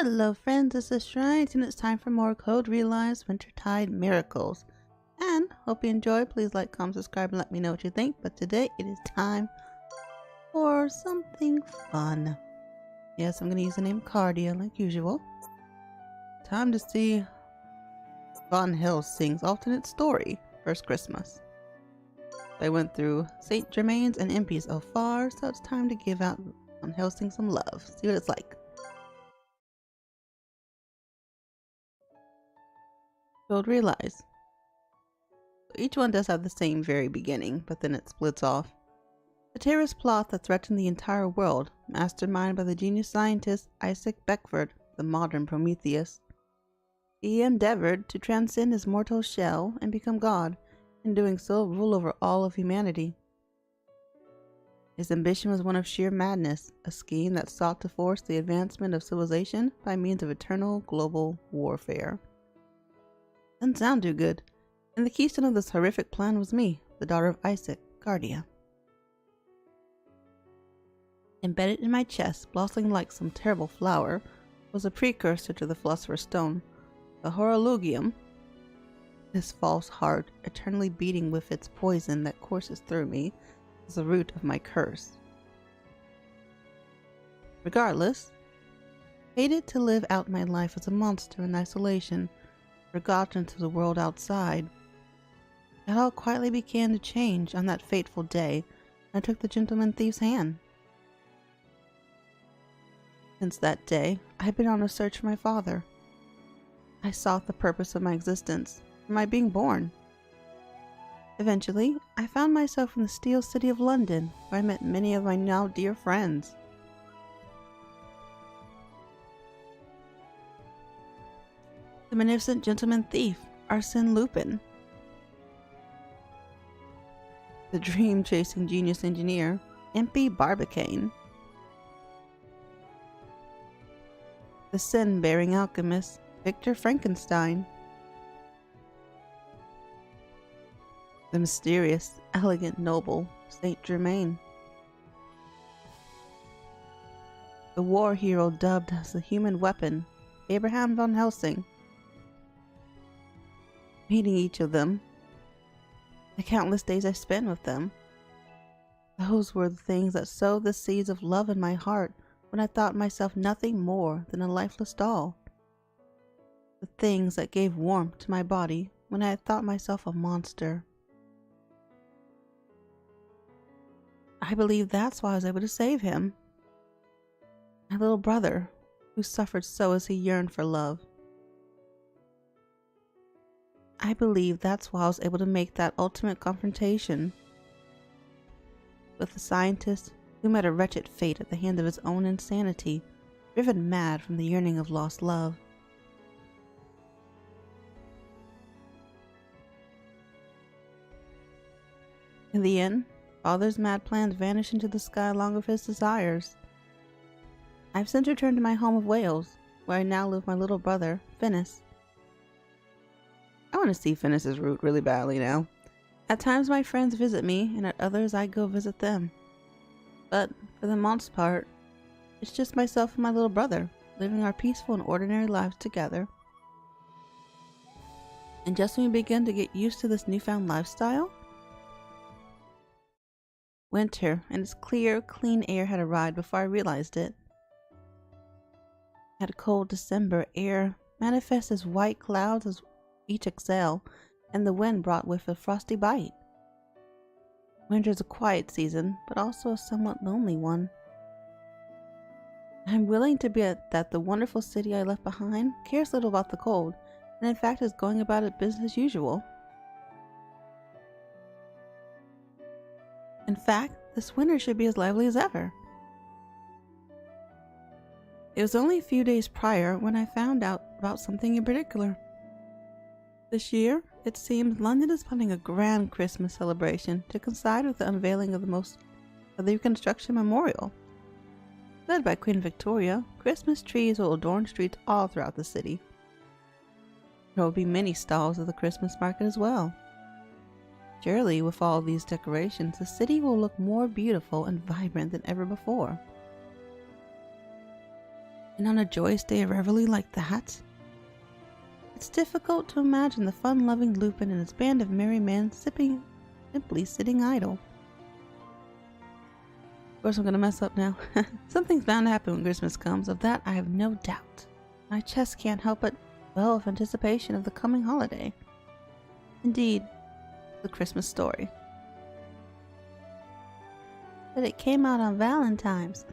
Hello friends, this is Schrient and it's time for more Code Realized Wintertide Miracles. And hope you enjoy. Please like, comment, subscribe, and let me know what you think. But today it is time for something fun. Yes, I'm going to use the name Cardia like usual. Time to see Van Helsing's alternate story, First Christmas. I went through St. Germain's and Impy's so far, so it's time to give out Van Helsing some love. See what it's like. Code Realize. Each one does have the same very beginning, but then it splits off. A terrorist plot that threatened the entire world, masterminded by the genius scientist Isaac Beckford, the modern Prometheus. He endeavored to transcend his mortal shell and become God, in doing so rule over all of humanity. His ambition was one of sheer madness, a scheme that sought to force the advancement of civilization by means of eternal global warfare. Doesn't sound too good, and the keystone of this horrific plan was me, the daughter of Isaac, Cardia. Embedded in my chest, blossoming like some terrible flower, was a precursor to the philosopher's stone, the horologium, this false heart, eternally beating with its poison that courses through me, is the root of my curse. Regardless, I hated to live out my life as a monster in isolation, forgotten to the world outside. It all quietly began to change on that fateful day, and I took the gentleman thief's hand. Since that day, I have been on a search for my father. I sought the purpose of my existence, for my being born. Eventually, I found myself in the steel city of London, where I met many of my now dear friends. The magnificent gentleman thief, Arsène Lupin. The dream-chasing genius engineer, Impy Barbicane. The sin-bearing alchemist, Victor Frankenstein. The mysterious, elegant noble, Saint Germain. The war hero dubbed as the human weapon, Abraham Van Helsing. Meeting each of them, the countless days I spent with them, those were the things that sowed the seeds of love in my heart when I thought myself nothing more than a lifeless doll. The things that gave warmth to my body when I had thought myself a monster. I believe that's why I was able to save him. My little brother, who suffered so as he yearned for love. I believe that's why I was able to make that ultimate confrontation with the scientist who met a wretched fate at the hand of his own insanity, driven mad from the yearning of lost love. In the end, Father's mad plans vanished into the sky along with his desires. I've since returned to my home of Wales, where I now live with my little brother, Finis. I want to see Finis's route really badly now. At times my friends visit me, and at others I go visit them. But, for the most part, it's just myself and my little brother, living our peaceful and ordinary lives together. And just when we begin to get used to this newfound lifestyle, winter and its clear, clean air had arrived before I realized it. That cold December air manifests as white clouds as each exhale, and the wind brought with a frosty bite. Winter is a quiet season, but also a somewhat lonely one. I'm willing to bet that the wonderful city I left behind cares little about the cold, and in fact is going about its business as usual. In fact, this winter should be as lively as ever. It was only a few days prior when I found out about something in particular. This year, it seems London is planning a grand Christmas celebration to coincide with the unveiling of the Reconstruction Memorial. Led by Queen Victoria, Christmas trees will adorn streets all throughout the city. There will be many stalls at the Christmas market as well. Surely, with all these decorations, the city will look more beautiful and vibrant than ever before. And on a joyous day of revelry like that? It's difficult to imagine the fun-loving Lupin and his band of merry men simply sitting idle. Of course I'm gonna mess up now. Something's bound to happen when Christmas comes, of that I have no doubt. My chest can't help but well with anticipation of the coming holiday. Indeed, the Christmas story. But it came out on Valentine's,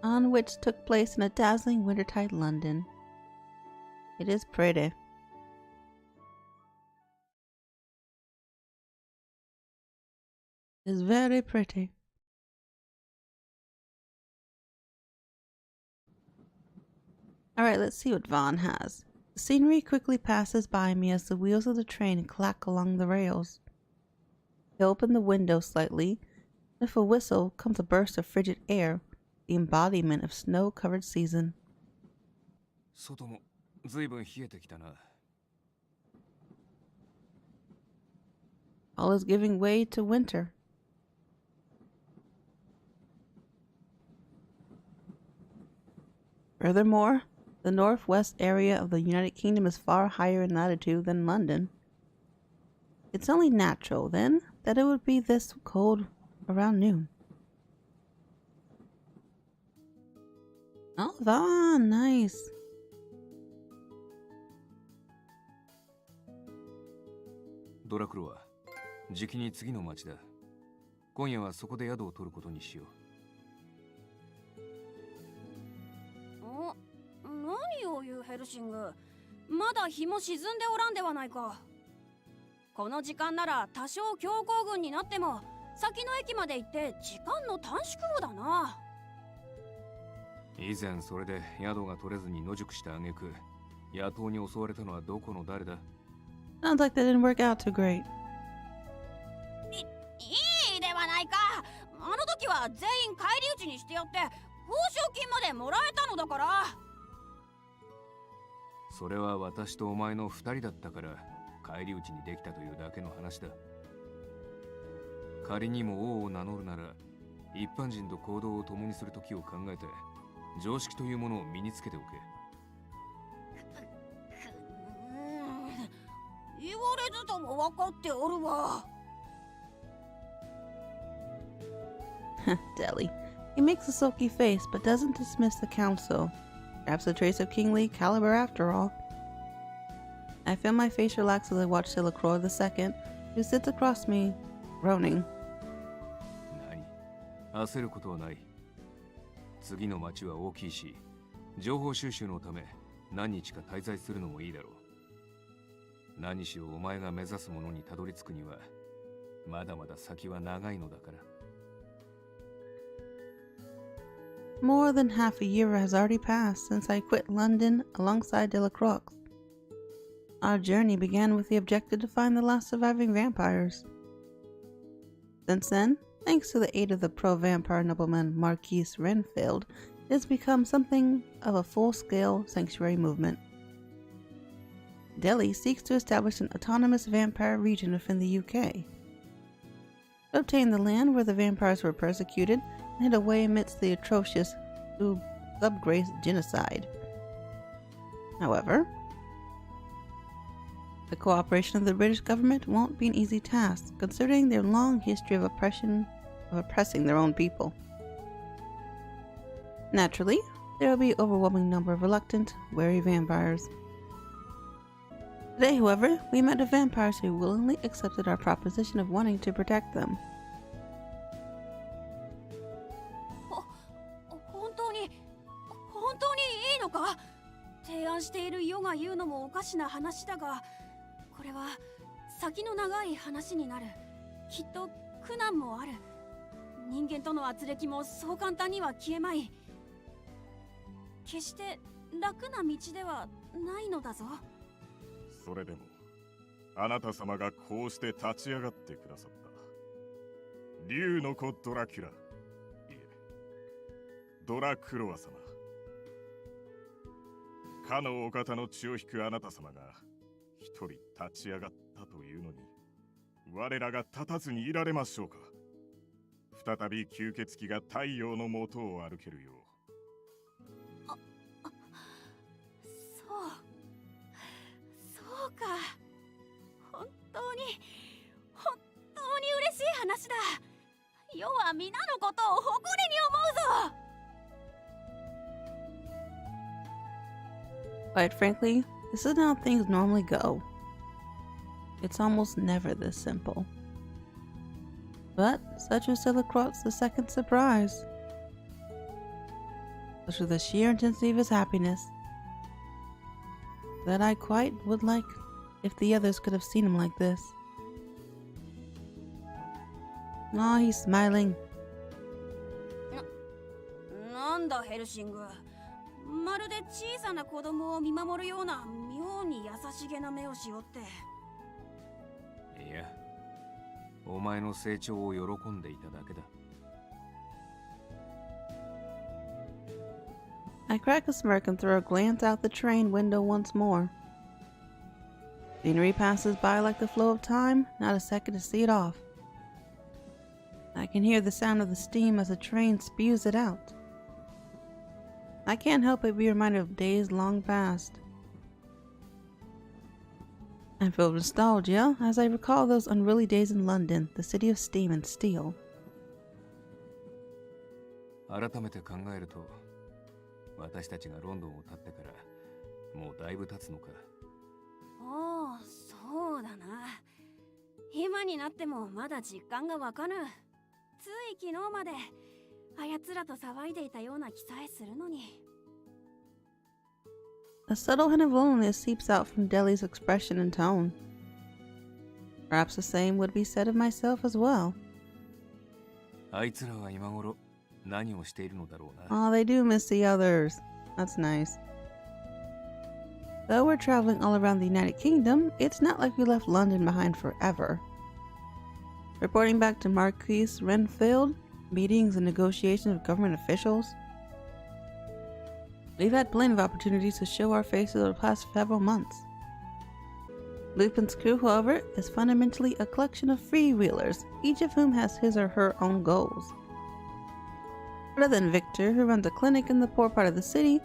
on which took place in a dazzling wintertide London. It is pretty. It is very pretty. Alright, let's see what Vaughn has. The scenery quickly passes by me as the wheels of the train clack along the rails. I open the window slightly, and with a whistle comes a burst of frigid air, the embodiment of snow-covered season. All is giving way to winter. Furthermore, the northwest area of the United Kingdom is far higher in latitude than London. It's only natural, then, that it would be this cold around noon. Oh, Vaughn, nice. Dorakuro はじきに次の町だ。今夜はそこで宿を取ることにしよう。何を言うヘルシング。まだ日も沈んでおらんではないか。この時間なら多少強行軍になっても先の駅まで行って時間の短縮をだな。以前それで宿が取れずに野宿した挙句、野党に襲われたのはどこの誰だ？ Sounds like that didn't work out too great. いいではないか。あの時は全員返り討ちにしてやって報奨金までもらえたのだから。それは私とお前の二人だったから返り討ちにできたというだけの話だ。仮にも王を名乗るなら一般人と行動を共にする時を考えて常識というものを身につけておけ。言われずとも分かっておるわ。Deli. He makes a sulky face, but doesn't dismiss the council. Perhaps a trace of kingly caliber after all. I feel my face relax as I watch Delacroix II, who sits across me, groaning. 何？焦ることはない。次の町は大きいし、情報収集のため何日か滞在するのもいいだろう。何しろお前が目指すものにたどり着くには、まだまだ先は長いのだから。More than half a year has already passed since I quit London alongside Delacroix. Our journey began with the objective to find the last surviving vampires. Since then, thanks to the aid of the pro-vampire nobleman Marquis Renfield, it has become something of a full-scale sanctuary movement. Delhi seeks to establish an autonomous vampire region within the UK. To obtain the land where the vampires were persecuted and hid away amidst the atrocious subgrace genocide. However, the cooperation of the British government won't be an easy task, considering their long history of oppressing their own people. Naturally, there will be an overwhelming number of reluctant, wary vampires. Today, however, we met with vampires who willingly accepted our proposition of wanting to protect them. 本当にいいのか？提案している世が言うのもおかしな話だが、これは先の長い話になる。きっと苦難もある。人間との圧力もそう簡単には消えまい。決して楽な道ではないのだぞ。それでもあなた様がこうして立ち上がってくださった。竜の子ドラキュラ、いえ、ドラクロワ様。かのお方の血を引くあなた様が一人立ち上がったというのに、我らが立たずにいられましょうか。再び吸血鬼が太陽の元を歩けるよそうか。本当に嬉しい話だ。世は皆のことを誇りに思うぞ。 Quite frankly, this is not how things normally go. It's almost never this simple. But such was Silacrot's the second surprise. Such was the sheer intensity of his happiness that I quite would like if the others could have seen him like this. Oh, he's smiling. なんだヘルシング。まるで小さな子供を見守るような妙に優しげな目をしよって。いや、お前の成長を喜んでいただけだ。I crack a smirk and throw a glance out the train window once more. Scenery passes by like the flow of time, not a second to see it off. I can hear the sound of the steam as the train spews it out. I can't help but be reminded of days long past. I feel nostalgia as I recall those unruly days in London, the city of steam and steel. 改めて考えると、私たちがロンドンを経ってからもうだいぶ経つのか。おお、そうだな。今になってもまだ実感がわかぬ。つい昨日まであやつらと騒いでいたような気さえするのに。A subtle hint of loneliness seeps out from Deli's expression and tone. Perhaps the same would be said of myself as well. あいつらは今頃何をしているのだろうな。Oh, they do miss the others. That's nice. Though we're traveling all around the United Kingdom, it's not like we left London behind forever. Reporting back to Marquis Renfield, meetings and negotiations with government officials. We've had plenty of opportunities to show our faces over the past several months. Lupin's crew, however, is fundamentally a collection of freewheelers, each of whom has his or her own goals. Other than Victor, who runs a clinic in the poor part of the city,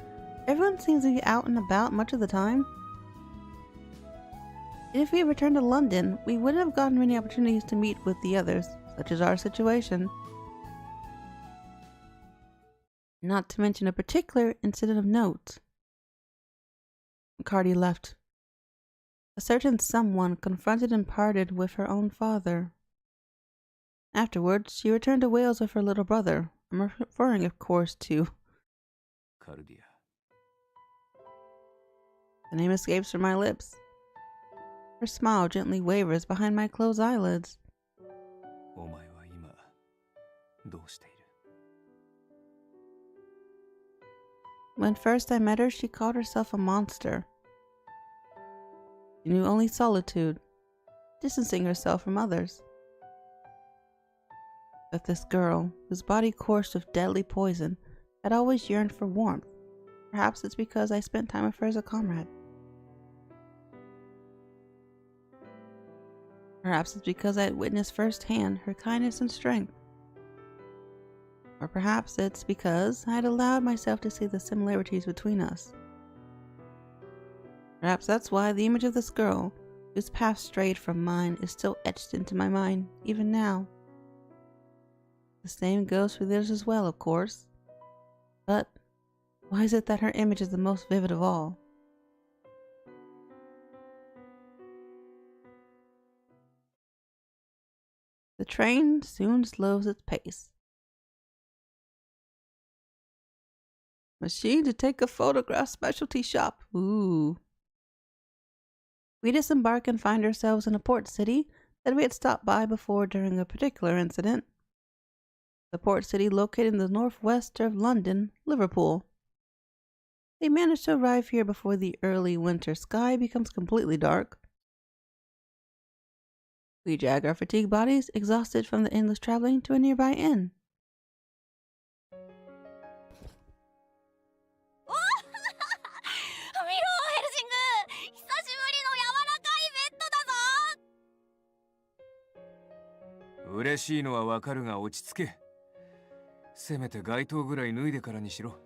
everyone seems to be out and about much of the time. If we had returned to London, we wouldn't have gotten many opportunities to meet with the others, such as our situation. Not to mention a particular incident of note. Cardia left. A certain someone confronted and parted with her own father. Afterwards, she returned to Wales with her little brother. I'm referring, of course, to Cardia. The name escapes from my lips. Her smile gently wavers behind my closed eyelids. お前は今どうしている? When first I met her, she called herself a monster. She knew only solitude, distancing herself from others. But this girl, whose body coursed with deadly poison, had always yearned for warmth. Perhaps it's because I spent time with her as a comrade. Perhaps it's because I had witnessed firsthand her kindness and strength. Or perhaps it's because I had allowed myself to see the similarities between us. Perhaps that's why the image of this girl, whose path strayed from mine, is still etched into my mind, even now. The same goes for theirs as well, of course. But why is it that her image is the most vivid of all? The train soon slows its pace. Machine to take a photograph specialty shop. Ooh. We disembark and find ourselves in a port city that we had stopped by before during a particular incident. The port city located in the northwest of London, Liverpool. They managed to arrive here before the early winter sky becomes completely dark. We drag our fatigued bodies, exhausted from the endless traveling, to a nearby inn. 嬉しいのはわかるが落ち着け。せめて街灯ぐらい脱いでからにしろ。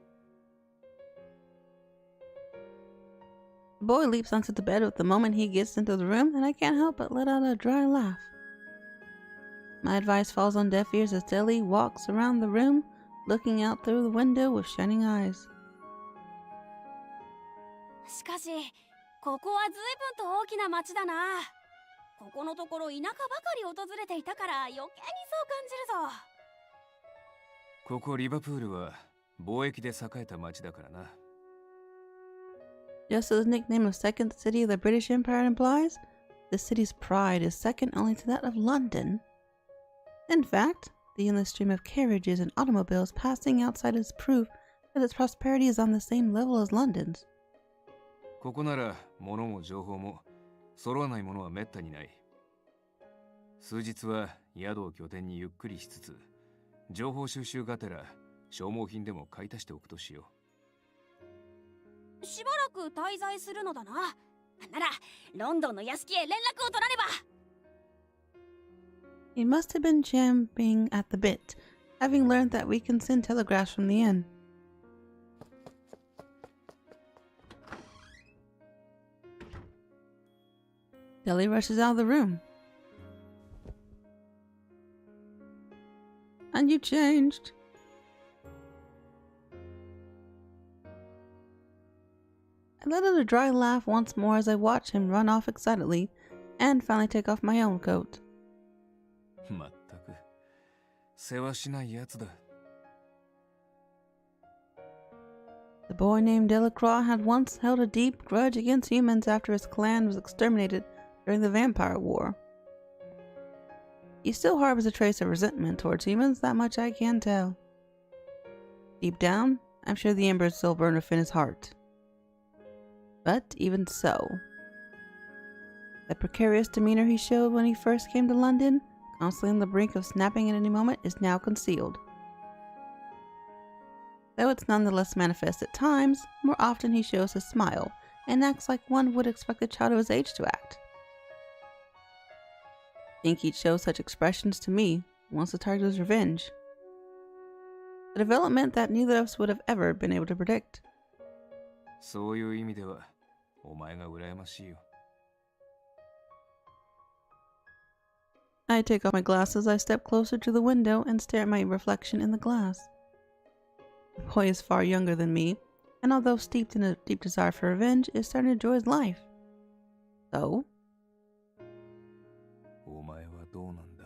boy leaps onto the bed at the moment he gets into the room, and I can't help but let out a dry laugh. My advice falls on deaf ears as Deli walks around the room, looking out through the window with shining eyes. しかし、ここは随分と大きな町だな。ここのところ田舎ばかり訪れていたから余計にそう感じるぞ。ここリバプールは貿易で栄えた町だからな。Just as the nickname of second city of the British Empire implies, the city's pride is second only to that of London. In fact, the endless stream of carriages and automobiles passing outside is proof that its prosperity is on the same level as London's. ここなら物も情報も揃わないものはめったにない。数日は宿を拠点にゆっくりしつつ、情報収集がてら消耗品でも買い足しておくとしよう。しばらく滞在するのだな。ならロンドンの屋敷へ連絡を取らねば。He must have been champing at the bit, having learned that we can send telegraphs from the inn. Deli rushes out of the room. And you changed. I let out a dry laugh once more as I watch him run off excitedly and finally take off my own coat. まったく世話しないやつだ。The boy named Delacroix had once held a deep grudge against humans after his clan was exterminated during the Vampire War. He still harbors a trace of resentment towards humans, that much I can tell. Deep down, I'm sure the embers still burn within his heart. But even so, the precarious demeanor he showed when he first came to London, constantly on the brink of snapping at any moment, is now concealed. Though it's nonetheless manifest at times, more often he shows his smile and acts like one would expect a child of his age to act. I think he'd show such expressions to me once the target was revenge. A development that neither of us would have ever been able to predict. そういう意味ではお前が羨ましいよ。I take off my glasses, I step closer to the window and stare at my reflection in the glass. The boy is far younger than me, and although steeped in a deep desire for revenge, is starting to enjoy his life. So? お前はどうなんだ、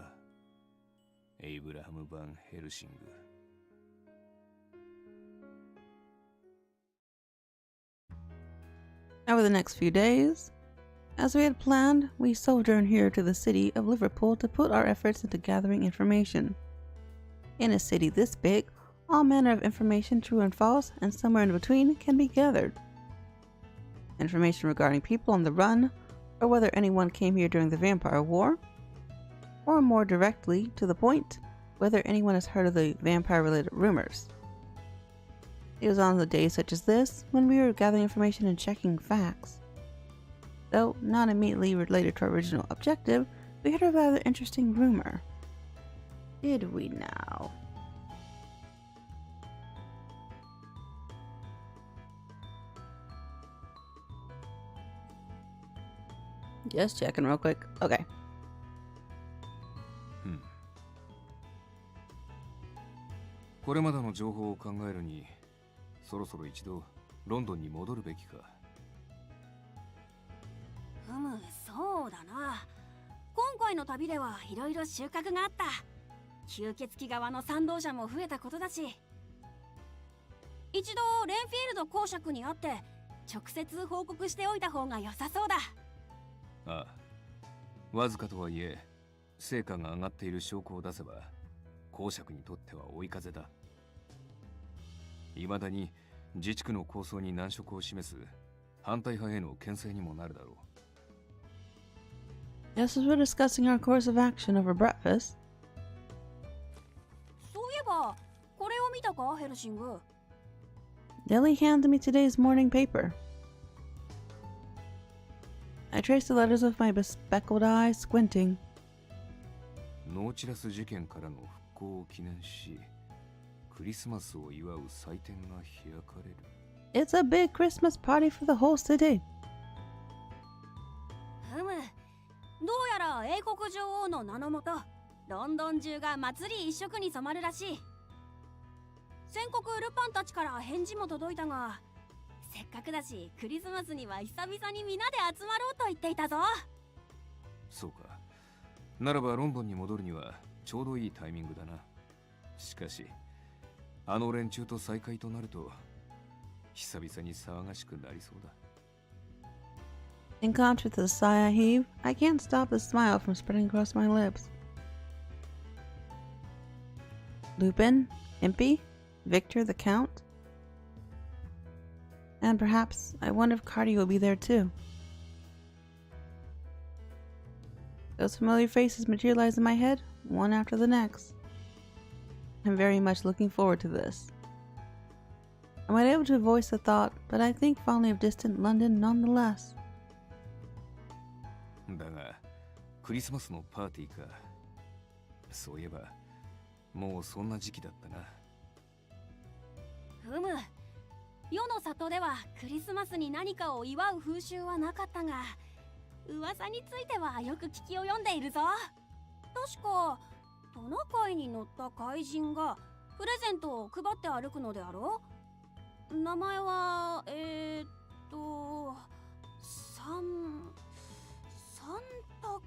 エイブラハム・バン・ヘルシング。Over the next few days, as we had planned, we sojourned here to the city of Liverpool to put our efforts into gathering information. In a city this big, all manner of information, true and false, and somewhere in between, can be gathered. Information regarding people on the run, or whether anyone came here during the Vampire War, or more directly to the point, whether anyone has heard of the vampire-related rumors. It was on the days such as this when we were gathering information and checking facts. Though not immediately related to our original objective, we heard a rather interesting rumor. Did we now? Just checking real quick. Okay. これまでの情報を考えるに、そろそろ一度ロンドンに戻るべきか。そうだな。今回の旅ではいろいろ収穫があった。吸血鬼側の賛同者も増えたことだし、一度レンフィールド公爵に会って直接報告しておいた方が良さそうだ。ああ、わずかとはいえ成果が上がっている証拠を出せば公爵にとっては追い風だ。未だに自治区の構想に難色を示す反対派への牽制にもなるだろう。Just as we're discussing our course of action over breakfast. そういえば、これを見たか、ヘルシング。Deli handed me today's morning paper. I traced the letters with my bespectacled eyes, squinting. ノーチラス事件からの復興を記念し、クリスマスを祝う祭典が開かれる。It's a big Christmas party for the whole city. 女王の名のもとロンドン中が祭り一色に染まるらしい。先国ルパンたちから返事も届いたが、せっかくだしクリスマスには久々に皆で集まろうと言っていたぞ。そうか。ならばロンドンに戻るにはちょうどいいタイミングだな。しかしあの連中と再会となると久々に騒がしくなりそうだ。 In contrast to the sigh I heave, I can't stop the smile from spreading across my lips. Lupin, Impy, Victor the Count, and perhaps I wonder if Cardia will be there too. Those familiar faces materialize in my head, one after the next. I'm very much looking forward to this. I'm unable to voice the thought, but I think fondly of distant London nonetheless. だがクリスマスのパーティーか。そういえばもうそんな時期だったな。ふむ、世の里ではクリスマスに何かを祝う風習はなかったが、噂についてはよく聞き及んでいるぞ。確かトナカイに乗った怪人がプレゼントを配って歩くのであろう。名前はサンタク。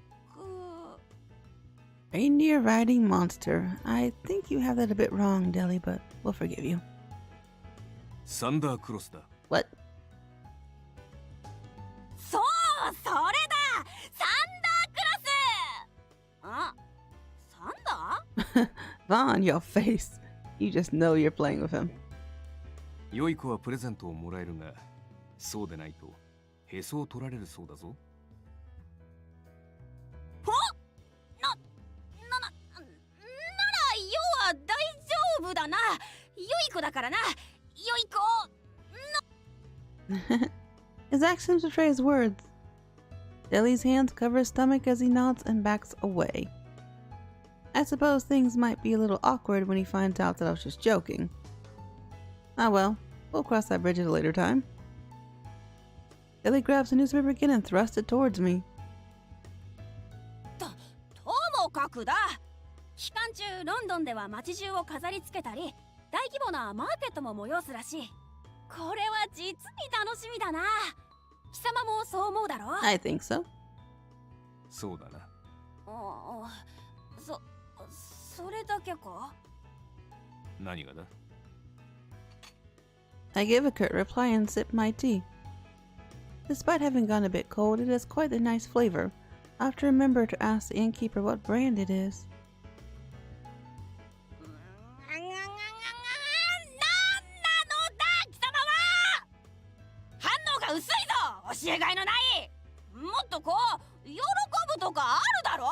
Reindeer riding monster. I think you have that a bit wrong, Deli, but we'll forgive you. サンダークロスだ。 What? そう、それだ、サンダークロス。あ、サンダー？ Vaughn, your face. You just know you're playing with him. 良い子はプレゼントをもらえるが、そうでないとへそを取られるそうだぞ。なら要は大丈夫だな。良い子だからな。良い子。 His accents betray his words. Deli's hands cover his stomach as he nods and backs away. I suppose things might be a little awkward when he finds out that I was just joking. Ah well, we'll cross that bridge at a later time. Deli grabs the newspaper again and thrusts it towards me. ともかくだ。期間中ロンドンでは街中を飾り付けたり、大規模なマーケットも催すらしい。これは実に楽しみだな。貴様もそう思うだろう？ I think so. そうだな。それだけか？何がだ？ I give a curt reply and sip my tea. Despite having gone a bit cold, it has quite a nice flavor. I have to remember to ask the innkeeper what brand it is. なんなのだ、貴様は！反応が薄いぞ、教えがいのない。もっとこう、喜ぶとかあるだろ？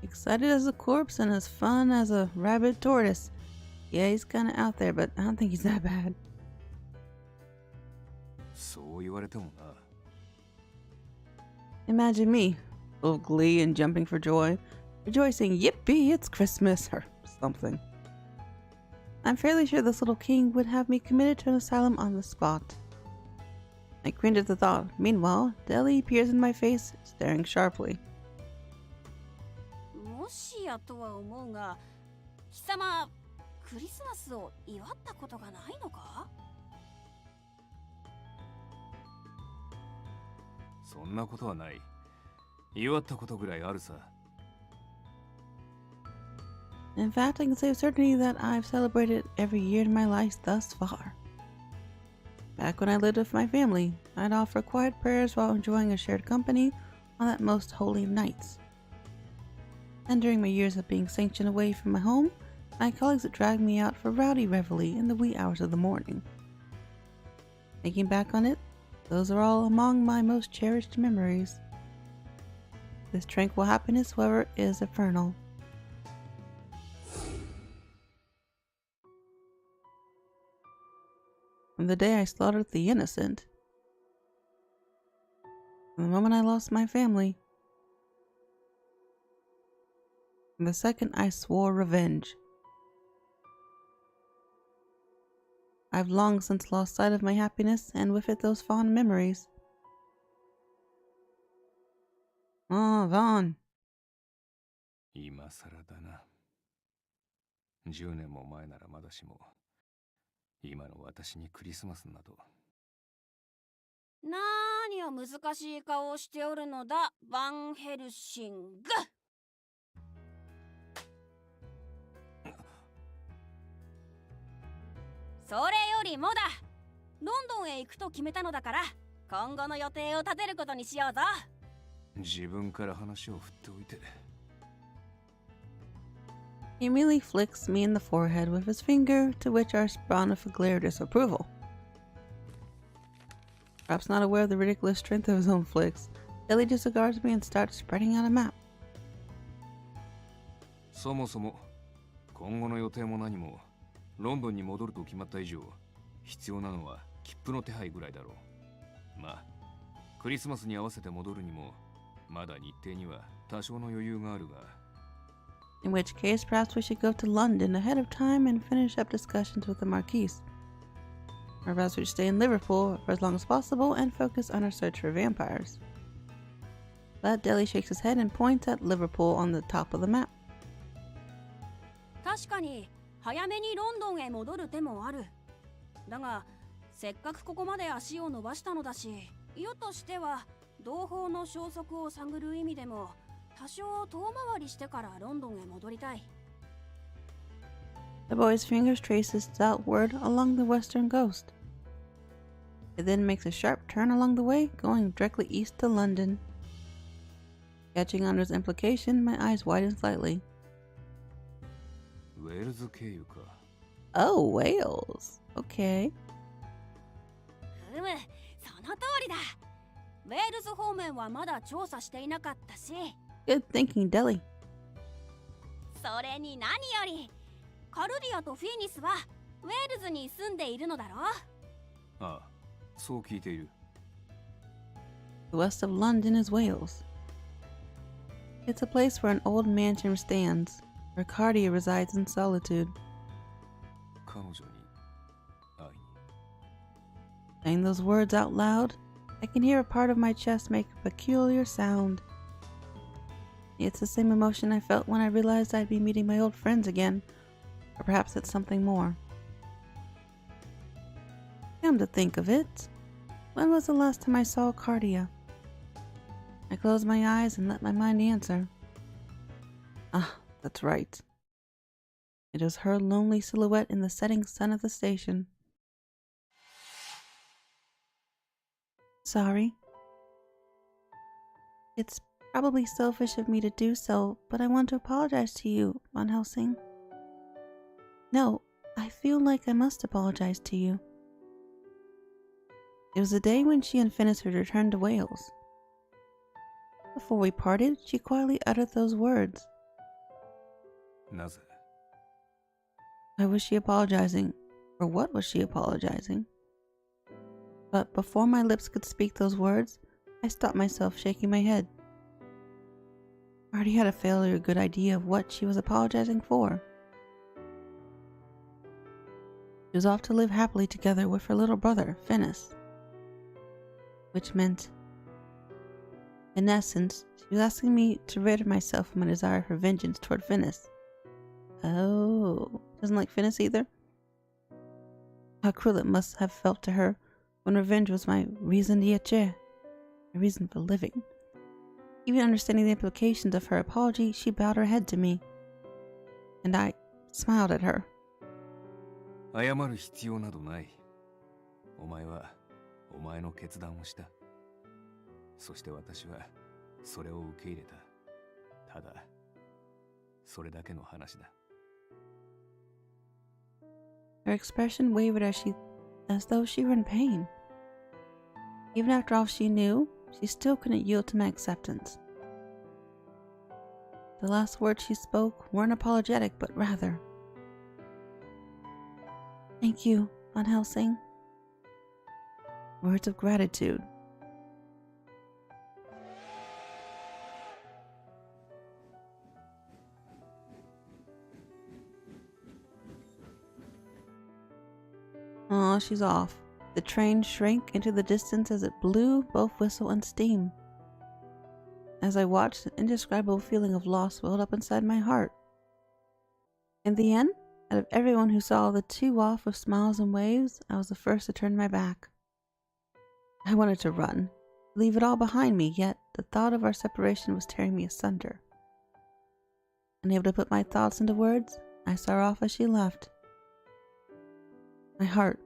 Excited as a corpse and as fun as a rabid tortoise. Yeah, he's kinda out there, but I don't think he's that bad. そう言われてもな。 Imagine me, full of glee and jumping for joy, rejoicing, yippee, it's Christmas, or something. I'm fairly sure this little king would have me committed to an asylum on the spot. I cringed at the thought. Meanwhile, Deli peers in my face, staring sharply. もしやとは思うが、貴様、クリスマスを祝ったことがないのか？そんなことはない。祝ったことぐらいあるさ。 In fact, I can say with certainty that I've celebrated every year in my life thus far. Back when I lived with my family, I'd offer quiet prayers while enjoying a shared company on that most holy of nights. And during my years of being sanctioned away from my home, my colleagues would drag me out for rowdy revelry in the wee hours of the morning. Thinking back on it, those are all among my most cherished memories. This tranquil happiness, however, is ephemeral. From the day I slaughtered the innocent, from the moment I lost my family, from the second I swore revenge, I've long since lost sight of my happiness and with it those fond memories. Vaughn. 今更だな。10年も前ならまだしも、今の私にクリスマスなど。なーにを難しい顔をしておるのだ、バンヘルシング。それよりもだ、ロンドンへ行くと決めたのだから、今後の予定を立てることにしようぞ。自分から話を振っておいて。He immediately flicks me in the forehead with his finger, to which I respond with a glare of disapproval. Perhaps not aware of the ridiculous strength of his own flicks, Deli disregards me and starts spreading out a map. そもそも今後の予定も何もロンドンに戻ると決まった以上、必要なのは切符の手配ぐらいだろう。まあクリスマスに合わせて戻るにもまだ日程には多少の余裕があるが。In which case, perhaps we should go to London ahead of time and finish up discussions with the Marquise. Or perhaps we should stay in Liverpool for as long as possible and focus on our search for vampires. But Deli shakes his head and points at Liverpool on the top of the map. 確かに早めにロンドンへ戻る手もある。だがせっかくここまで足を伸ばしたのだし、世としては同胞の消息を探る意味でも多少遠回りしてからロンドンへ戻りたい。The boy's fingers traces southward along the western coast. It then makes a sharp turn along the way, going directly east to London. Catching on his implication, my eyes widen slightly. ウェールズ経由か。Oh, Wales. Okay. その通りだ。ウェールズ方面はまだ調査していなかったし。Good thinking, Deli. それに何より、カルディアとフィーニスはウェールズに住んでいるのだろう。ああ、そう聞いている。The west of London is Wales. It's a place where an old mansion stands, where Cardia resides in solitude. 彼女に会いに。 Saying those words out loud, I can hear a part of my chest make a peculiar sound. It's the same emotion I felt when I realized I'd be meeting my old friends again, or perhaps it's something more. Come to think of it, when was the last time I saw Cardia? I closed my eyes and let my mind answer. Ah, that's right. It was her lonely silhouette in the setting sun of the station. Sorry. It's probably selfish of me to do so, but I want to apologize to you, Van Helsing. No, I feel like I must apologize to you. It was the day when she and Finis had returned to Wales. Before we parted, she quietly uttered those words. なぜ？ Why was she apologizing? Or what was she apologizing? But before my lips could speak those words, I stopped myself, shaking my head. I already had a fairly good idea of what she was apologizing for. She was off to live happily together with her little brother, Finis. Which meant, in essence, she was asking me to rid myself of my desire for vengeance toward Finis. Oh, doesn't like Finis either? How cruel it must have felt to her when revenge was my raison d'être, my reason for living. Even understanding the implications of her apology, she bowed her head to me, and I smiled at her. 謝る必要などない。お前はお前の決断をした。そして私はそれを受け入れた。ただ、それだけの話だ。Her expression wavered as though she were in pain. Even after all she knew, she still couldn't yield to my acceptance. The last words she spoke weren't apologetic, but rather, "Thank you, Van Helsing." Words of gratitude. Aw, she's off. The train shrank into the distance as it blew both whistle and steam. As I watched, an indescribable feeling of loss welled up inside my heart. In the end, out of everyone who saw the two off with smiles and waves, I was the first to turn my back. I wanted to run, leave it all behind me, yet the thought of our separation was tearing me asunder. Unable to put my thoughts into words, I saw her off as she left. My heart,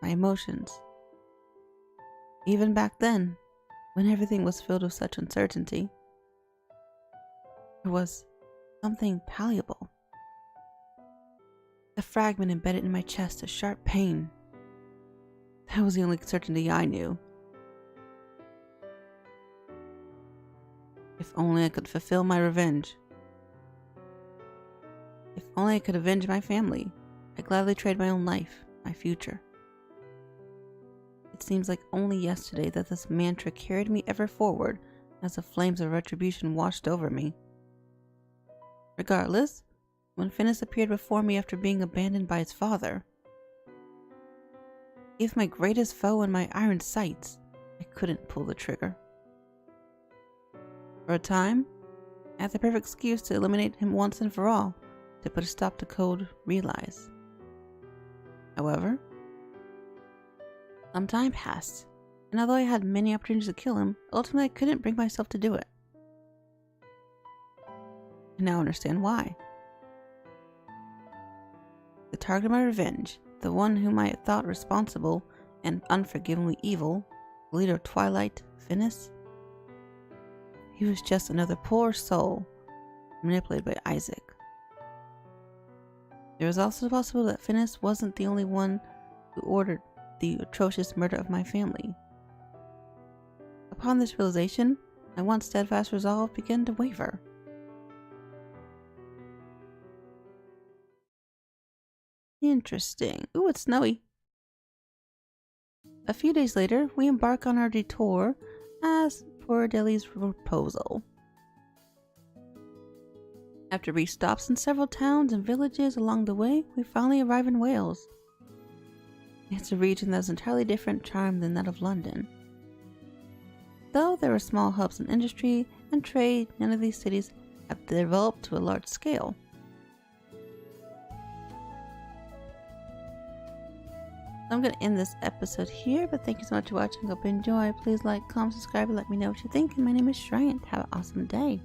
my emotions. Even back then, when everything was filled with such uncertainty, there was something palpable. A fragment embedded in my chest, a sharp pain. That was the only certainty I knew. If only I could fulfill my revenge. If only I could avenge my family, I'd gladly trade my own life, my future. It seems like only yesterday that this mantra carried me ever forward as the flames of retribution washed over me. Regardless, when Finis appeared before me after being abandoned by his father, if my greatest foe in my iron sights, I couldn't pull the trigger. For a time, I had the perfect excuse to eliminate him once and for all, to put a stop to Cold Realize. However, some time passed, and although I had many opportunities to kill him, ultimately I couldn't bring myself to do it. I now understand why. The target of my revenge, the one whom I had thought responsible and unforgivably evil, the leader of Twilight, Finis, he was just another poor soul manipulated by Isaac. There was also the possibility that Finis wasn't the only one who ordered the atrocious murder of my family. Upon this realization, my once steadfast resolve began to waver. Interesting. Ooh, it's snowy. A few days later, we embark on our detour as for Deli's proposal. After brief stops in several towns and villages along the way, we finally arrive in Wales. It's a region that has entirely different charm than that of London. Though there are small hubs in industry and trade, none of these cities have developed to a large scale. I'm going to end this episode here, but thank you so much for watching. Hope you enjoy. Please like, comment, subscribe, and let me know what you think. And my name is Schrient. Have an awesome day.